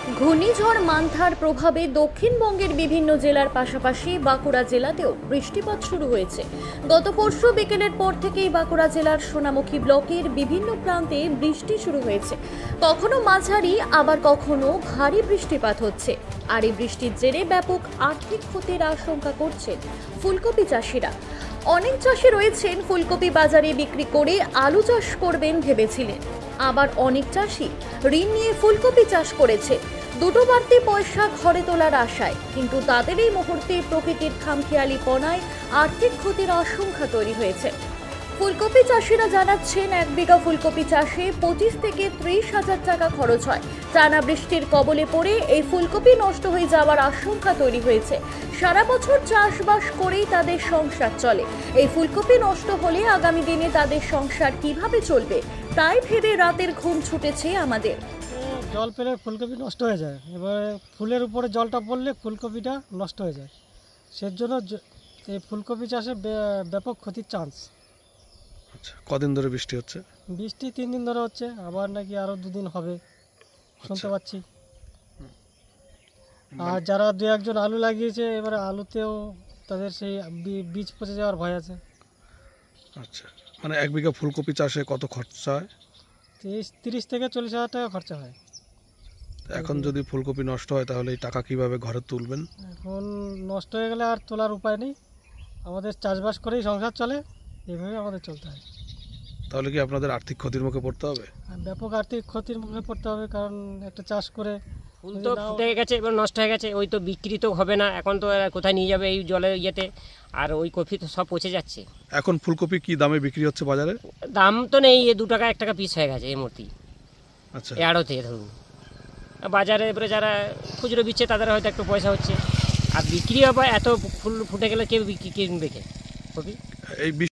ঘূর্ণিঝড় মান্থার প্রভাবে দক্ষিণবঙ্গের বিভিন্ন জেলার পাশাপাশি বাঁকুড়া জেলাতেও বৃষ্টিপাত শুরু হয়েছে। গত পরশু বিকেলের পর থেকেই বাঁকুড়া জেলার সোনামুখী ব্লকের বিভিন্ন প্রান্তে বৃষ্টি শুরু হয়েছে। কখনো মাঝারি আবার কখনো ভারী বৃষ্টিপাত হচ্ছে। আর এই বৃষ্টির জেরে ব্যাপক আর্থিক ক্ষতির আশঙ্কা করছেন ফুলকপি চাষিরা। অনেক চাষি রয়েছেন ফুলকপি বাজারে বিক্রি করে আলু চাষ করবেন ভেবেছিলেন, আবার অনেক চাষি ঋণ নিয়ে ফুলকপি চাষ করেছে দুটো বাড়তি পয়সা ঘরে তোলার আশায়। কিন্তু তাদের এই মুহূর্তে প্রকৃতির খামখেয়ালিপনায় আর্থিক ক্ষতির আশঙ্কা তৈরি হয়েছে। ফুলকপি চাষিরা জানাচ্ছেন, 1 বিঘা ফুলকপি চাষে 25 থেকে 30 হাজার টাকা খরচ হয়। টানা বৃষ্টির কবলে পড়ে এই ফুলকপি নষ্ট হয়ে যাওয়ার আশঙ্কা তৈরি হয়েছে। সারা বছর চাষবাস করেই তাদের সংসার চলে। এই ফুলকপি নষ্ট হলে আগামী দিনে তাদের সংসার কিভাবে চলবে তাই ভেবে রাতের ঘুম ছুটেছে আমাদের। জল পেলে ফুলকপি নষ্ট হয়ে যায়, এবারে ফুলের উপরে জলটা পড়লে ফুলকপিটা নষ্ট হয়ে যায়। সেজন্য এই ফুলকপি চাষে ব্যাপক ক্ষতির চান্স। আচ্ছা, কদিন ধরে বৃষ্টি হচ্ছে? বৃষ্টি 3 দিন ধরে হচ্ছে, আবার নাকি আরও 2 দিন হবে শুনতে পাচ্ছি। আর যারা 2-1 জন আলু লাগিয়েছে, এবারে আলুতেও তাদের সেই বীজ পচে যাওয়ার ভয় আছে। আচ্ছা, মানে 1 বিঘা ফুলকপি চাষে কত খরচা হয়? 30 থেকে 40 হাজার টাকা খরচা হয়। এখন যদি ফুলকপি নষ্ট হয় তাহলে এই টাকা কিভাবে ঘরে তুলবেন? এখন নষ্ট হয়ে গেলে আর তোলার উপায় নেই, আমাদের চাষবাস করেই সংসার চলে, এইভাবে আমাদের চলতে হয়। তাহলে কি আপনাদের আর্থিক ক্ষতির মুখে পড়তে হবে? ব্যাপক আর্থিক ক্ষতির মুখে পড়তে হবে, কারণ একটা চাষ করে ফুল তো ফুটে গেছে, এবার নষ্ট হয়ে গেছে, ওই তো বিক্রি তো হবে না, এখন তো কোথায় নিয়ে যাবে এই জলের ইয়েতে, আর ওই কপি তো সব পচে যাচ্ছে। এখন ফুলকপি কি দামে বিক্রি হচ্ছে বাজারে? দাম তো নেই, 2 টাকা 1 টাকা পিস হয়ে গেছে এই মূর্তি। আচ্ছা, এড়োতে ধরুন বাজারে এবারে যারা খুচরো বিচ্ছে তাদের হয়তো একটু পয়সা হচ্ছে, আর বিক্রি হবে এত ফুল ফুটে গেলে কেউ কিনবে কপি? এই